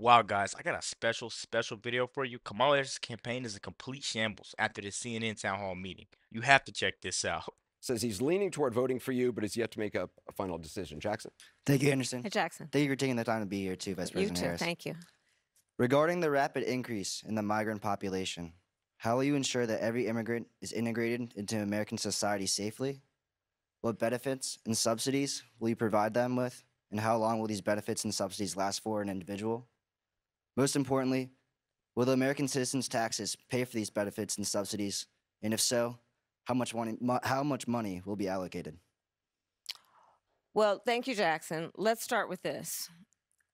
Wow, guys, I got a special video for you. Kamala's campaign is a complete shambles after the CNN town hall meeting. You have to check this out. Says he's leaning toward voting for you, but is yet to make a final decision. Jackson? Thank you, Anderson. Hey, Jackson. Thank you for taking the time to be here too, Vice You President too. Harris. Thank you. Regarding the rapid increase in the migrant population, how will you ensure that every immigrant is integrated into American society safely? What benefits and subsidies will you provide them with? And how long will these benefits and subsidies last for an individual? Most importantly, will the American citizens' taxes pay for these benefits and subsidies? And if so, how much money will be allocated? Well, thank you, Jackson. Let's start with this.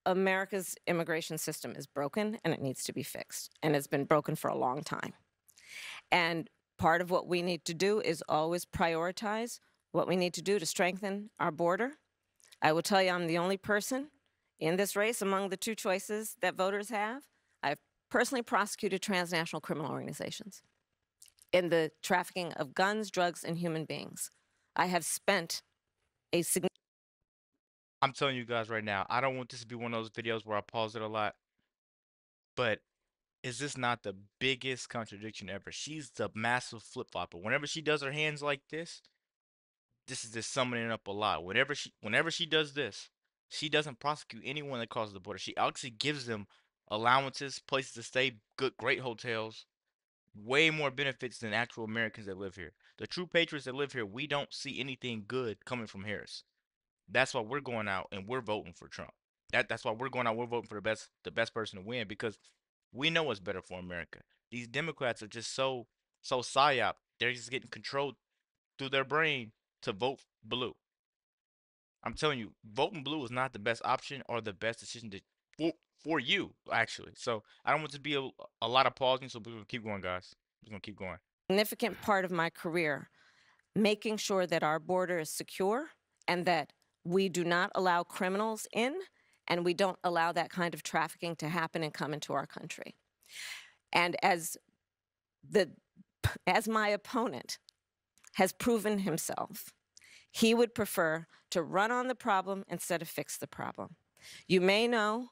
America's immigration system is broken and it needs to be fixed. And it's been broken for a long time. And part of what we need to do is always prioritize what we need to do to strengthen our border. I will tell you, I'm the only person in this race among the two choices that voters have. I've personally prosecuted transnational criminal organizations in the trafficking of guns, drugs, and human beings. I have spent a significant I'm telling you guys right now, I don't want this to be one of those videos where I pause it a lot, but is this not the biggest contradiction ever? She's the massive flip-flopper. Whenever she does her hands like this is just summing it up a lot. Whenever she does this, she doesn't prosecute anyone that crosses the border. She actually gives them allowances, places to stay, great hotels, way more benefits than actual Americans that live here. The true patriots that live here, we don't see anything good coming from Harris. That's why we're going out and we're voting for Trump. That's why we're going out. We're voting for the best person to win because we know what's better for America. These Democrats are just so psyop. They're just getting controlled through their brain to vote blue. I'm telling you, voting blue is not the best option or the best decision for you actually. So I don't want to be a lot of pausing. So we're gonna keep going, guys. We're gonna keep going. significant part of my career making sure that our border is secure and that we do not allow criminals in and we don't allow that kind of trafficking to happen and come into our country. And as my opponent has proven himself, he would prefer to run on the problem instead of fix the problem. You may know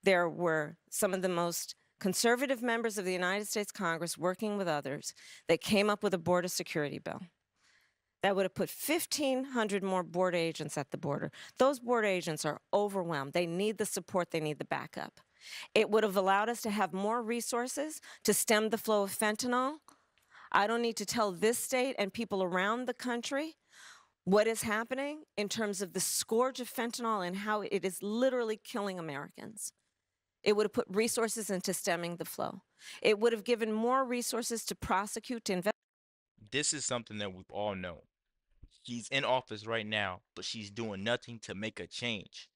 there were some of the most conservative members of the United States Congress working with others that came up with a border security bill that would have put 1,500 more border agents at the border. Those border agents are overwhelmed. They need the support. They need the backup. It would have allowed us to have more resources to stem the flow of fentanyl. I don't need to tell this state and people around the country what is happening in terms of the scourge of fentanyl and how it is literally killing Americans. It would have put resources into stemming the flow. It would have given more resources to prosecute, to investigate. This is something that we've all known. She's in office right now, but she's doing nothing to make a change.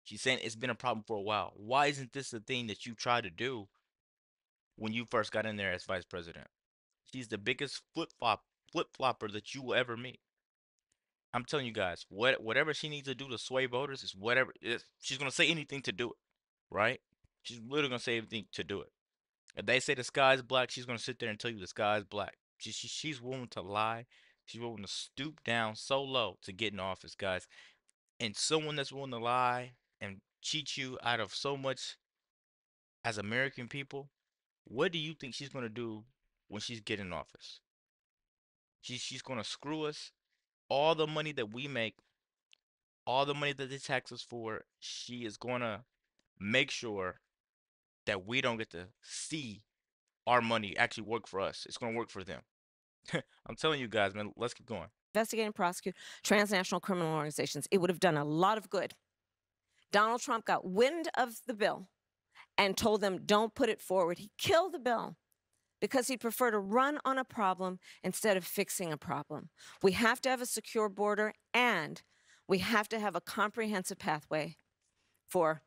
She's saying it's been a problem for a while. Why isn't this the thing that you tried to do when you first got in there as vice president? She's the biggest flip-flopper that you will ever meet. I'm telling you guys, whatever she needs to do to sway voters is whatever. She's gonna say anything to do it, right? She's literally gonna say anything to do it. If they say the sky is black, she's gonna sit there and tell you the sky is black. She's willing to lie. She's willing to stoop down so low to get in office, guys. And someone that's willing to lie and cheat you out of so much as American people, what do you think she's gonna do when she's getting in office? She's gonna screw us. All the money that we make, all the money that they tax us for, she is gonna make sure that we don't get to see our money actually work for us. It's gonna work for them. I'm telling you guys, man, let's keep going. And prosecute transnational criminal organizations. It would have done a lot of good. Donald Trump got wind of the bill and told them, don't put it forward. He killed the bill because he'd prefer to run on a problem instead of fixing a problem. We have to have a secure border and we have to have a comprehensive pathway for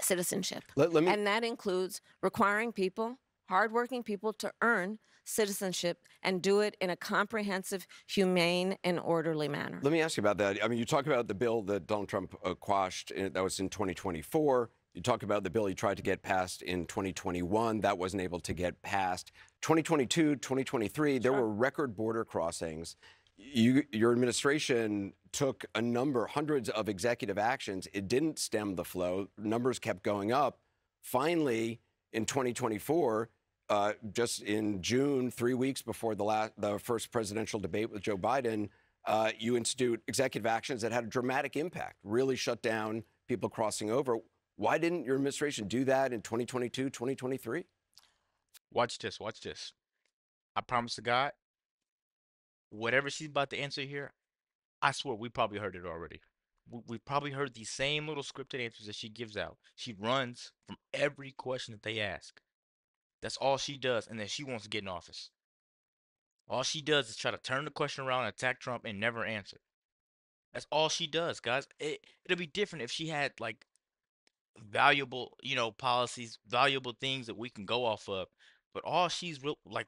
citizenship. And that includes requiring people, hardworking people, to earn citizenship and do it in a comprehensive, humane, and orderly manner. Let me ask you about that. I mean, you talk about the bill that Donald Trump quashed, that was in 2024. You talk about the bill he tried to get passed in 2021. That wasn't able to get passed. 2022, 2023, there were record border crossings. Your administration took hundreds of executive actions. It didn't stem the flow. Numbers kept going up. Finally, in 2024, just in June, 3 weeks before the first presidential debate with Joe Biden, you institute executive actions that had a dramatic impact, really shut down people crossing over. Why didn't your administration do that in 2022, 2023? Watch this. Watch this. I promise to God, whatever she's about to answer here, I swear we probably heard it already. We probably heard these same little scripted answers that she gives out. She runs from every question that they ask. That's all she does, and then she wants to get in office. All she does is try to turn the question around, attack Trump, and never answer. That's all she does, guys. It'll be different if she had like valuable, policies, valuable things that we can go off of. But all she's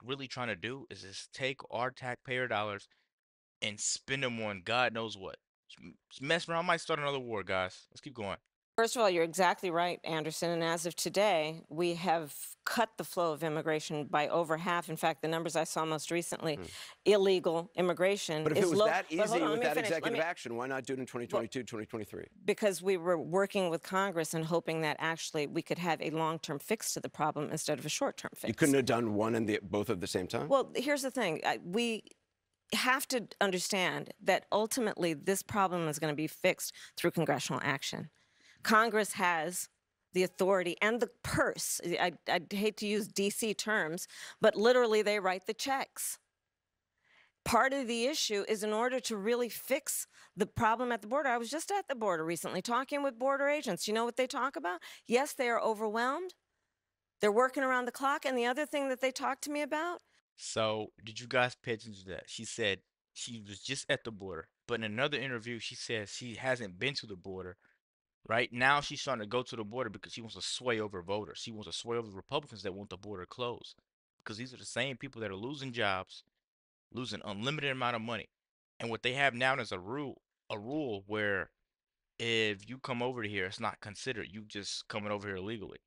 really trying to do is just take our taxpayer dollars and spend them on God knows what. Just mess around, might start another war, guys. Let's keep going. First of all, you're exactly right, Anderson. And as of today, we have cut the flow of immigration by over half. In fact, the numbers I saw most recently, illegal immigration But if is it was low. that But hold easy on, with let me that finish. executive action, why not do it in 2022, 2023? Because we were working with Congress and hoping that actually we could have a long-term fix to the problem instead of a short-term fix. You couldn't have done one and both at the same time? Well, here's the thing. We have to understand that ultimately this problem is going to be fixed through congressional action. Congress has the authority and the purse. I'd hate to use DC terms, but literally they write the checks. Part of the issue is in order to really fix the problem at the border. I was just at the border recently talking with border agents. You know what they talk about? Yes, they are overwhelmed. They're working around the clock. And the other thing that they talk to me about. So, did you guys pay attention to that? She said she was just at the border, but in another interview, she says she hasn't been to the border. Right now, she's trying to go to the border because she wants to sway over voters. She wants to sway over Republicans that want the border closed. Because these are the same people that are losing jobs, losing unlimited amount of money. And what they have now is a rule where if you come over here, it's not considered you just coming over here illegally.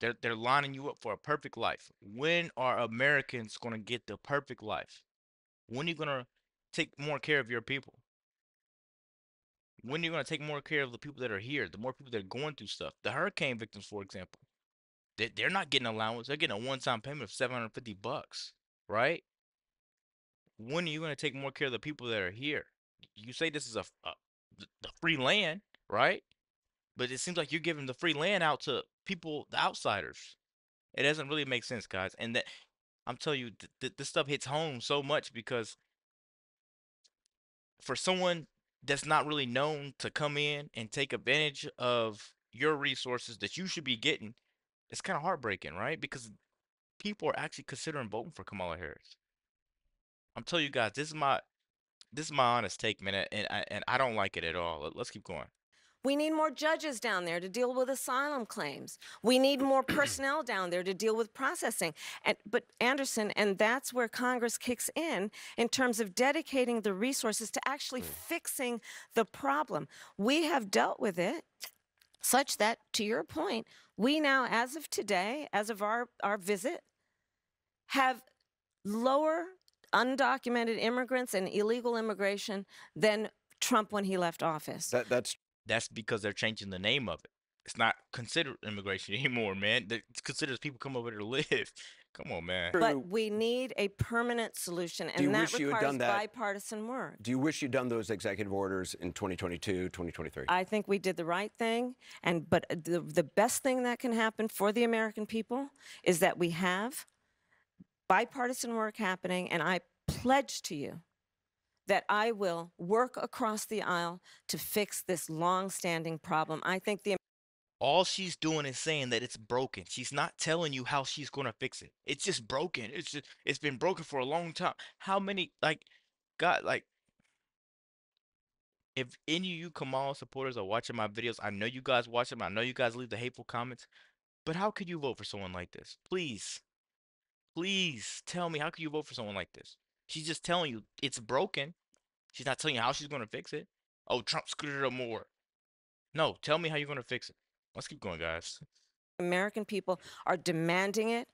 They're lining you up for a perfect life. When are Americans gonna get the perfect life? When are you gonna take more care of your people? When are you gonna take more care of the people that are here? The more people that are going through stuff. The hurricane victims, for example, they're not getting allowance. They're getting a one-time payment of $750, right? When are you gonna take more care of the people that are here? You say this is the free land, right? But it seems like you're giving the free land out to people, the outsiders. It doesn't really make sense, guys. And that I'm telling you, this stuff hits home so much because for someone that's not really known to come in and take advantage of your resources that you should be getting, it's kind of heartbreaking, right? Because people are actually considering voting for Kamala Harris. I'm telling you guys, this is my honest take, man, and I don't like it at all. Let's keep going. We need more judges down there to deal with asylum claims. We need more personnel down there to deal with processing. But Anderson, and that's where Congress kicks in terms of dedicating the resources to actually fixing the problem. We have dealt with it such that, to your point, we now, as of today, as of our visit, have lower undocumented immigrants and illegal immigration than Trump when he left office. That's because they're changing the name of it. It's not considered immigration anymore, man. It considers people come over here to live. Come on, man. But we need a permanent solution, and that requires bipartisan work. Do you wish you'd done those executive orders in 2022, 2023? I think we did the right thing, but the best thing that can happen for the American people is that we have bipartisan work happening, and I pledge to you that I will work across the aisle to fix this long-standing problem. I think all she's doing is saying that it's broken. She's not telling you how she's gonna fix it. It's just broken. It's been broken for a long time. How many if any of you Kamala supporters are watching my videos, I know you guys watch them. I know you guys leave the hateful comments. But how could you vote for someone like this? Please, please tell me how could you vote for someone like this? She's just telling you it's broken. She's not telling you how she's going to fix it. Oh, Trump screwed it up more. No, tell me how you're going to fix it. Let's keep going, guys. American people are demanding it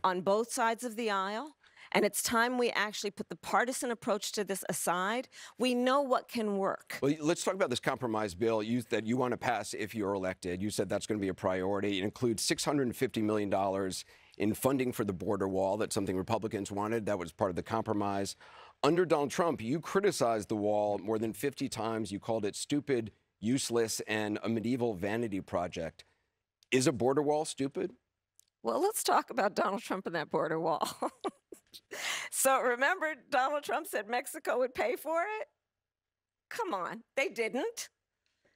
on both sides of the aisle. And it's time we actually put the partisan approach to this aside. We know what can work. Well, let's talk about this compromise bill that you want to pass if you're elected. You said that's going to be a priority. It includes $650 million in funding for the border wall. That's something Republicans wanted. That was part of the compromise. Under Donald Trump, you criticized the wall more than 50 times. You called it stupid, useless, and a medieval vanity project. Is a border wall stupid? Well, let's talk about Donald Trump and that border wall. So remember, Donald Trump said Mexico would pay for it? Come on, they didn't.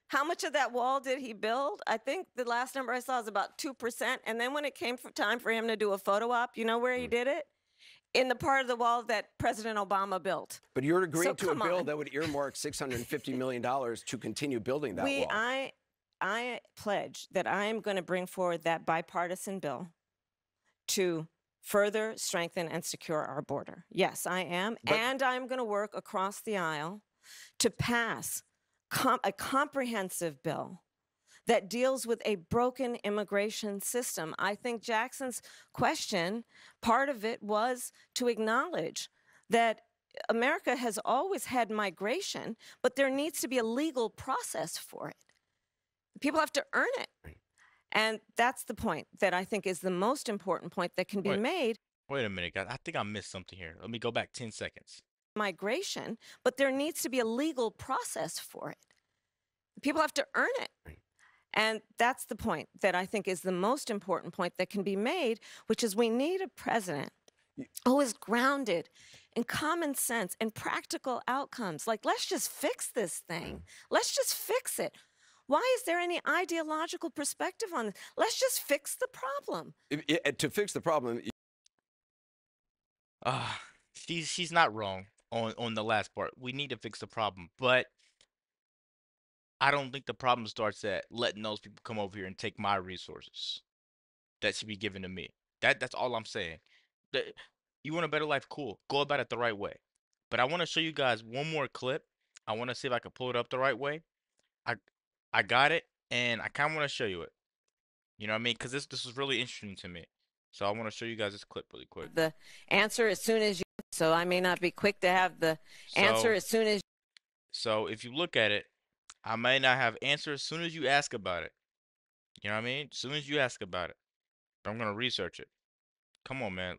How much of that wall did he build? I think the last number I saw was about 2%. And then when it came time for him to do a photo op, you know where he did it? In the part of the wall that President Obama built. But you're agreeing to a bill on. that would earmark $650 million to continue building that wall. I pledge that I am going to bring forward that bipartisan bill to further strengthen and secure our border. Yes, I am. And I'm going to work across the aisle to pass a comprehensive bill that deals with a broken immigration system. I think Jackson's question, part of it was to acknowledge that America has always had migration, but there needs to be a legal process for it. People have to earn it. And that's the point that I think is the most important point that can be made. Wait a minute, guys. I think I missed something here. Let me go back 10 seconds. Migration, but there needs to be a legal process for it. People have to earn it. And that's the point that I think is the most important point that can be made, which is we need a president who is grounded in common sense and practical outcomes. Like, let's just fix this thing. Let's just fix it. Why is there any ideological perspective on this? Let's just fix the problem. To fix the problem. She's not wrong on the last part. We need to fix the problem, but I don't think the problem starts at letting those people come over here and take my resources that should be given to me. That's all I'm saying. You want a better life? Cool. Go about it the right way. But I want to show you guys one more clip. I want to see if I can pull it up the right way. I got it, and I kind of want to show you it. You know what I mean? Because this is really interesting to me. So I want to show you guys this clip really quick. The answer as soon as you. So I may not be quick to have the answer as soon as. So if you look at it, I may not have answer as soon as you ask about it. You know what I mean? As soon as you ask about it. But I'm gonna research it. Come on, man.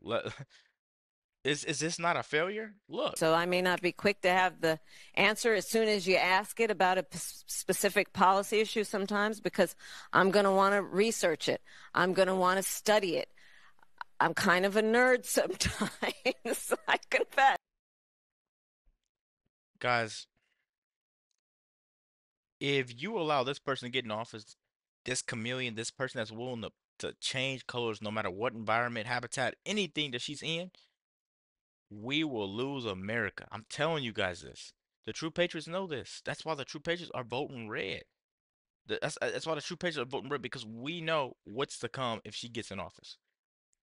Is this not a failure? Look. So I may not be quick to have the answer as soon as you ask it about a specific policy issue sometimes, because I'm going to want to research it. I'm going to want to study it. I'm kind of a nerd sometimes, I confess. Guys, if you allow this person to get in office, this chameleon, this person that's willing to change colors no matter what environment, habitat, anything that she's in, we will lose America. I'm telling you guys this. The true patriots know this. That's why the true patriots are voting red. That's why the true patriots are voting red, because we know what's to come if she gets in office.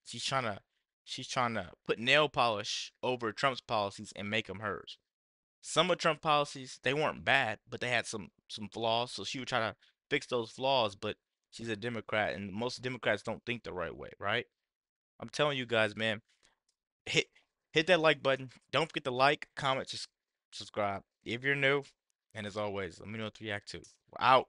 She's trying to put nail polish over Trump's policies and make them hers. Some of Trump's policies, they weren't bad, but they had some flaws. So she would try to fix those flaws, but she's a Democrat, and most Democrats don't think the right way, right? I'm telling you guys, man. Hit that like button. Don't forget to like, comment, subscribe if you're new. And as always, let me know what to react to. We're out.